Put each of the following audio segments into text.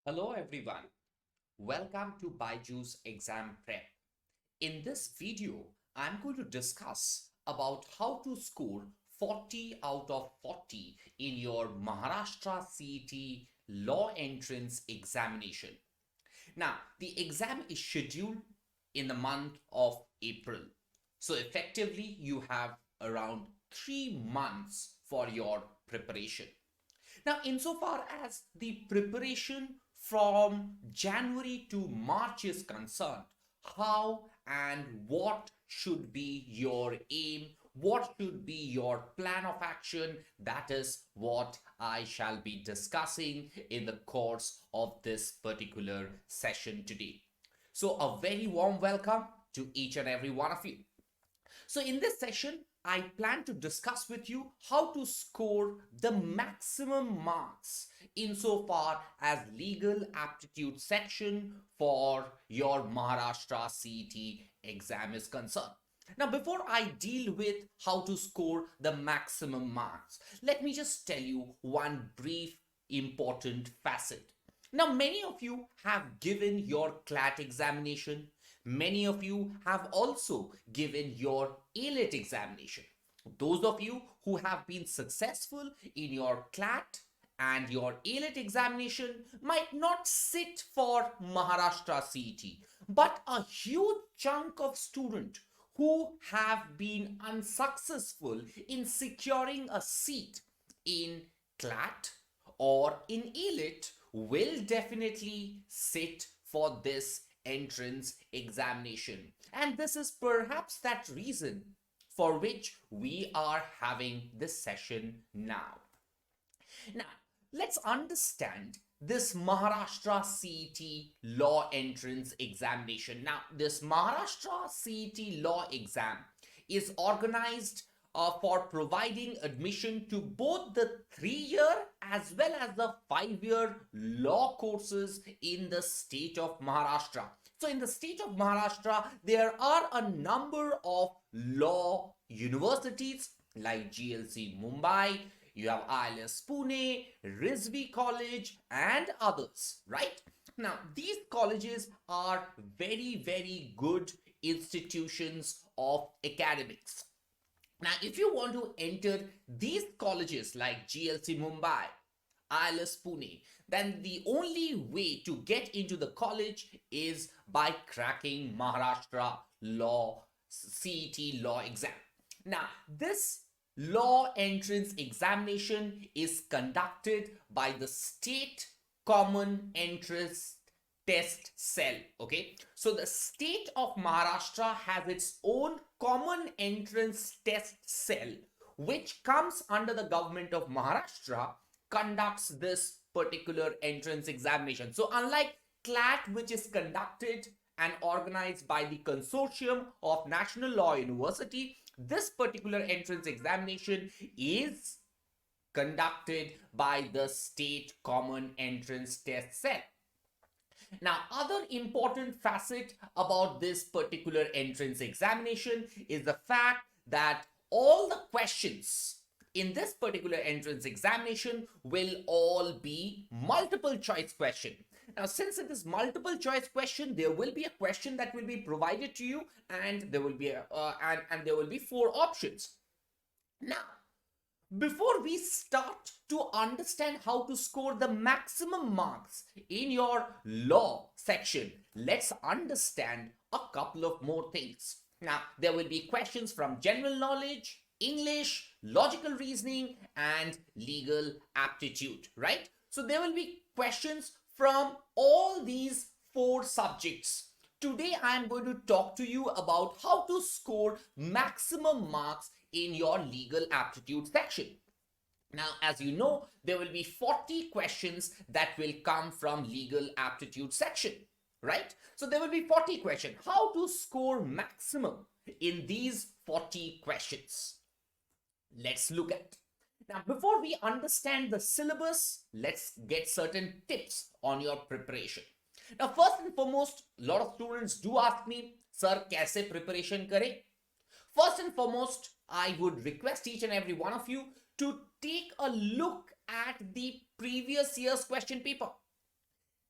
Hello everyone, welcome to BYJU'S Exam Prep. In this video, I'm going to discuss about how to score 40 out of 40 in your Maharashtra CET Law Entrance Examination. Now, the exam is scheduled in the month of April. So effectively, you have around 3 months for your preparation. Now, insofar as the preparation from January to March is concerned, how and what should be your aim? What should be your plan of action? That is what I shall be discussing in the course of this particular session today. So, a very warm welcome to each and every one of you. So in this session, I plan to discuss with you how to score the maximum marks insofar as legal aptitude section for your Maharashtra CET exam is concerned. Now, before I deal with how to score the maximum marks, let me just tell you one brief important facet. Now, many of you have given your CLAT examination. Many of you have also given your ALET examination. Those of you who have been successful in your CLAT and your ALET examination might not sit for Maharashtra CET, but a huge chunk of students who have been unsuccessful in securing a seat in CLAT or in ALET will definitely sit for this entrance examination. And this is perhaps that reason for which we are having this session now. Now, let's understand this Maharashtra CET Law Entrance Examination. Now, this Maharashtra CET Law Exam is organized for providing admission to both the 3-year as well as the 5-year law courses in the state of Maharashtra. So in the state of Maharashtra, there are a number of law universities like GLC Mumbai, you have ILS Pune, Rizvi College, and others, right? Now, these colleges are very, very good institutions of academics. Now, if you want to enter these colleges like GLC Mumbai, ILS Pune, then the only way to get into the college is by cracking Maharashtra Law CET Law Exam. Now, this law entrance examination is conducted by the State Common Entrance Test Cell. Okay, so the state of Maharashtra has its own common entrance test cell, which comes under the government of Maharashtra, conducts this particular entrance examination. So unlike CLAT, which is conducted and organized by the consortium of National Law University, this particular entrance examination is conducted by the State Common Entrance Test Cell. Now, other important facet about this particular entrance examination is the fact that all the questions in this particular entrance examination will all be multiple choice question. Now, since it is multiple choice question, there will be a question that will be provided to you, and there will be there will be 4 options. Now, before we start to understand how to score the maximum marks in your law section, let's understand a couple of more things. Now, there will be questions from general knowledge, English, logical reasoning, and legal aptitude, right? So there will be questions from all these 4 subjects. Today, I am going to talk to you about how to score maximum marks in your legal aptitude section. Now, as you know, there will be 40 questions that will come from legal aptitude section, right? So there will be 40 questions. How to score maximum in these 40 questions? Let's look at. Now, before we understand the syllabus, let's get certain tips on your preparation. Now, first and foremost, a lot of students do ask me, sir, kaise preparation kare? First and foremost, I would request each and every one of you to take a look at the previous year's question paper.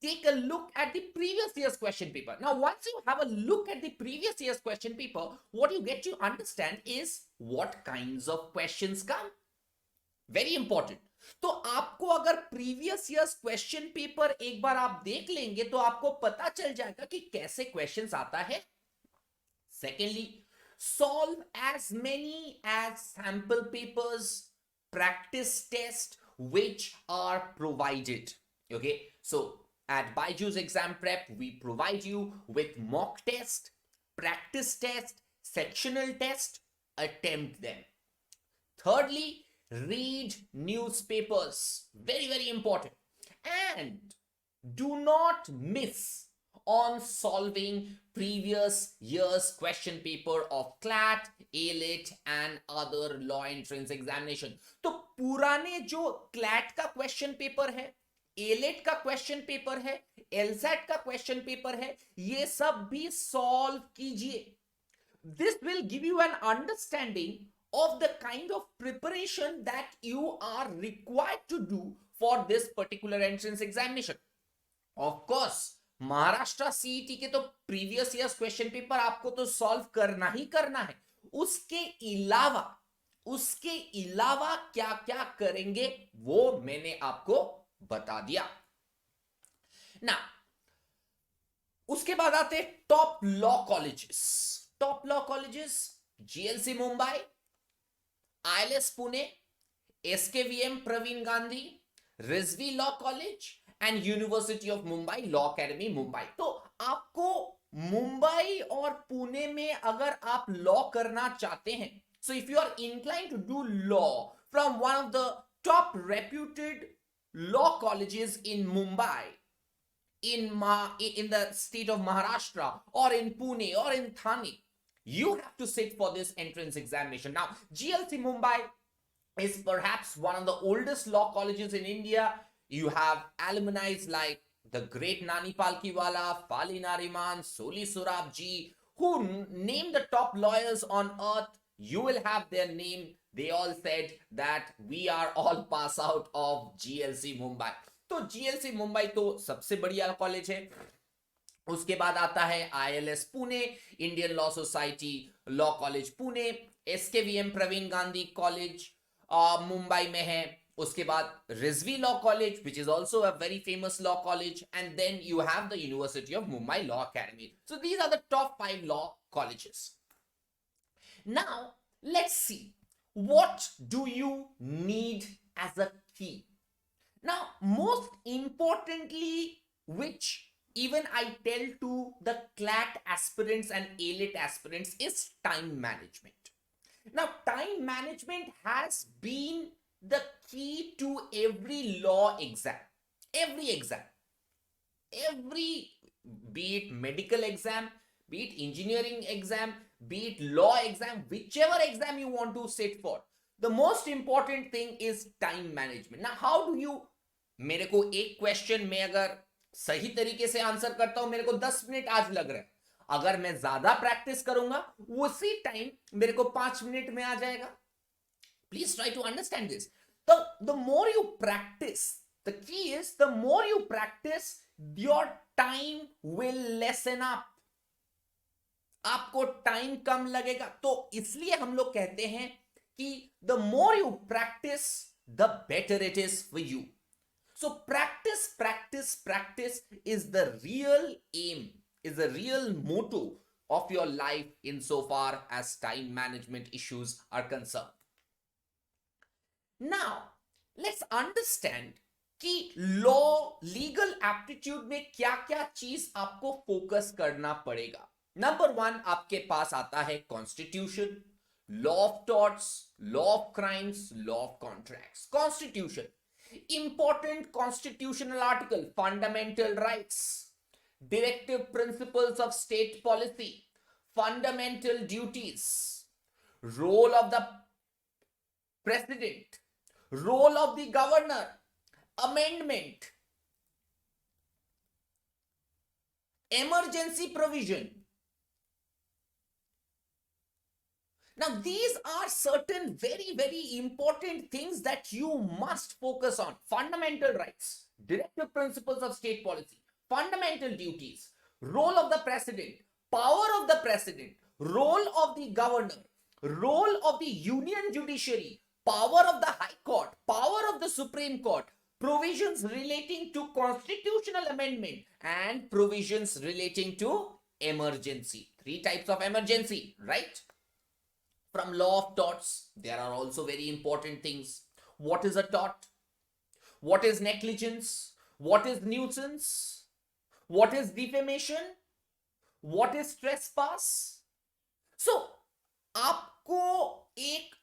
take a look at the previous year's question paper. Now, once you have a look at the previous year's question paper, what you get to understand is what kinds of questions come. Very important. तो आपको अगर previous years question paper एक बार आप देख लेंगे तो आपको पता चल जाएगा कि कैसे क्वेश्चंस आता है. Secondly, solve as many as sample papers, practice test which are provided. Okay, so at BYJU'S Exam Prep, we provide you with mock test, practice test, sectional test, attempt them. Thirdly, read newspapers. Very, very important. And do not miss on solving previous year's question paper of CLAT, ALIT and other law entrance examination. तो पुराने जो CLAT का question paper है, ALIT का question paper है, LSAT का question paper है, ये सब भी सॉल्व कीजिए. This will give you an understanding of the kind of preparation that you are required to do for this particular entrance examination. Of course, Maharashtra CET के तो previous years question paper आपको तो solve करना ही करना है. उसके अलावा क्या क्या करेंगे वो मैंने आपको बता दिया ना. उसके बाद आते top law colleges. Top law colleges GLC Mumbai, ILS Pune, SKVM Pravin Gandhi, Rizvi law college and university of Mumbai law academy Mumbai. तो आपको मुंबई और पुणे में अगर आप लॉ करना चाहते हैं, so if you are inclined to do law from one of the top reputed law colleges in Mumbai, in the state of Maharashtra or in Pune or in Thane, you have to sit for this entrance examination. Now, GLC Mumbai is perhaps one of the oldest law colleges in India. You have alumni like the great Nani Palkiwala, Fali Nariman, Soli Surabji, who name the top lawyers on earth. You will have their name. They all said that we are all pass out of GLC Mumbai. तो GLC Mumbai तो सबसे बढ़िया college है. उसके बाद आता है ILS Pune, Indian law society law college Pune, SKVM Pravin Gandhi college Mumbai में है. उसके बाद Rizvi law college which is also a very famous law college, and then you have the university of Mumbai law academy. So these are the top 5 law colleges. Now let's see what do you need as अ की. Now, most importantly, which even I tell to the CLAT aspirants and ALIT aspirants, is time management. Now, time management has been the key to every law exam. Every exam. Be it medical exam, be it engineering exam, be it law exam, whichever exam you want to sit for. The most important thing is time management. Now, how do you, मेरे को एक question में अगर सही तरीके से answer करता हूं, मेरे को 10 मिनट आज लग रहा है. अगर मैं ज्यादा प्रैक्टिस करूंगा उसी टाइम मेरे को 5 मिनट में आ जाएगा. Please try to understand this. The more you practice, the key is the more you practice, your time will lessen up. आपको टाइम कम लगेगा. तो इसलिए हम लोग कहते हैं कि the more you practice the better it is for you. So practice is the real aim, is the real motto of your life insofar as time management issues are concerned. Now, let's understand कि legal aptitude में क्या-क्या चीज आपको focus करना पड़ेगा. Number 1 आपके पास आता है Constitution, Law of Torts, Law of Crimes, Law of Contracts. Constitution. Important constitutional article, fundamental rights, directive principles of state policy, fundamental duties, role of the president, role of the governor, amendment, emergency provision. Now, these are certain very, very important things that you must focus on. Fundamental rights, directive principles of state policy, fundamental duties, role of the president, power of the president, role of the governor, role of the union judiciary, power of the high court, power of the Supreme Court, provisions relating to constitutional amendment, and provisions relating to emergency. Three types of emergency, right? From law of torts, there are also very important things. What is a tort? What is negligence? What is nuisance? What is defamation? What is trespass? So, आपको एक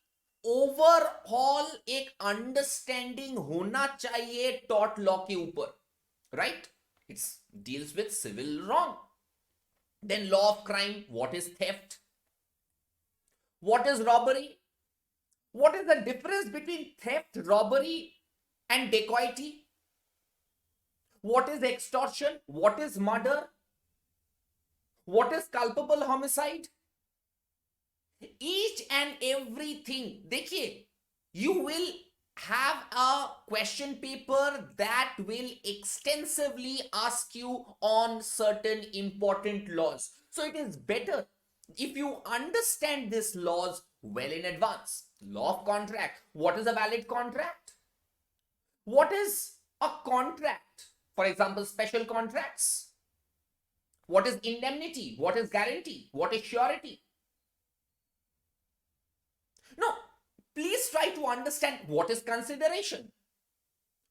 overall एक understanding होना चाहिए tort law के ऊपर, right? It's deals with civil wrong. Then law of crime, what is theft? What is robbery? What is the difference between theft, robbery, and dacoity? What is extortion? What is murder? What is culpable homicide? Each and everything. देखिए, you will have a question paper that will extensively ask you on certain important laws. So it is better if you understand these laws well in advance. Law of contract. What is a valid contract? What is a contract? For example, special contracts. What is indemnity? What is guarantee? What is surety? No, please try to understand what is consideration.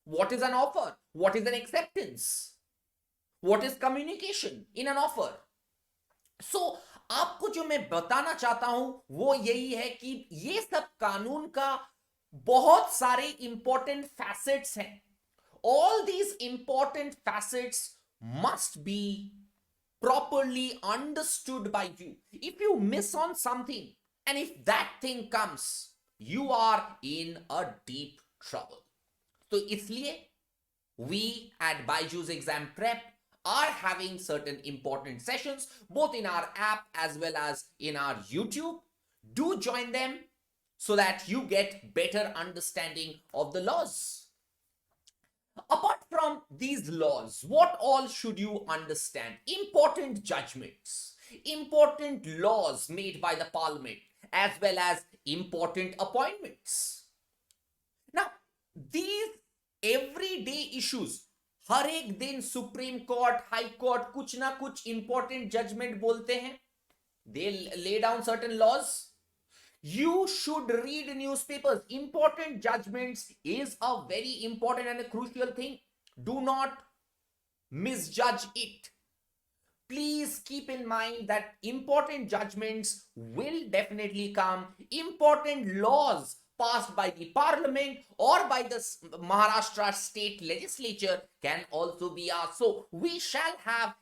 What is an offer? What is an acceptance? What is communication in an offer? So, आपको जो मैं बताना चाहता हूं वो यही है कि ये सब कानून का बहुत सारे इंपॉर्टेंट फैसेट्स हैं. All these important facets must be properly understood by you. If you miss on something and if that thing comes, you are in a deep trouble. So इसलिए we at BYJU'S Exam Prep are having certain important sessions both in our app as well as in our YouTube. Do join them so that you get better understanding of the laws. Apart from these laws, what all should you understand? Important judgments, important laws made by the parliament, as well as important appointments. Now, these everyday issues, हर एक दिन supreme court, high court कुछ ना कुछ important judgement बोलते हैं. They lay down certain laws. You should read newspapers. Important judgments is a very important and a crucial thing. Do not misjudge it. Please keep in mind that important judgments will definitely come. Important laws passed by the parliament or by the Maharashtra state legislature can also be asked. So we shall have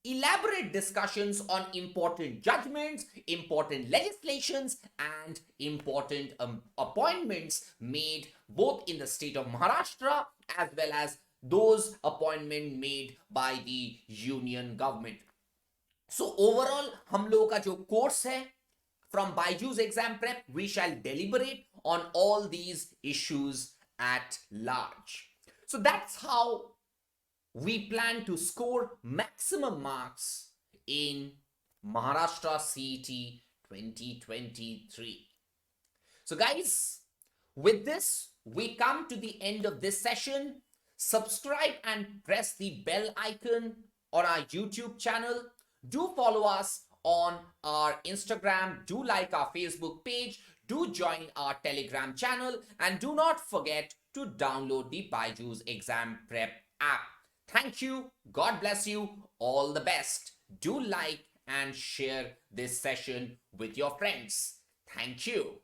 elaborate discussions on important judgments, important legislations, and important appointments made both in the state of Maharashtra as well as those appointments made by the union government. So overall, हम लोगों का जो course है from BYJU'S Exam Prep, we shall deliberate on all these issues at large. So that's how we plan to score maximum marks in Maharashtra CET 2023. So guys, with this, we come to the end of this session. Subscribe and press the bell icon on our YouTube channel. Do follow us on our Instagram. Do like our Facebook page. Do join our Telegram channel. And do not forget to download the BYJU'S Exam Prep app. Thank you. God bless you. All the best. Do like and share this session with your friends. Thank you.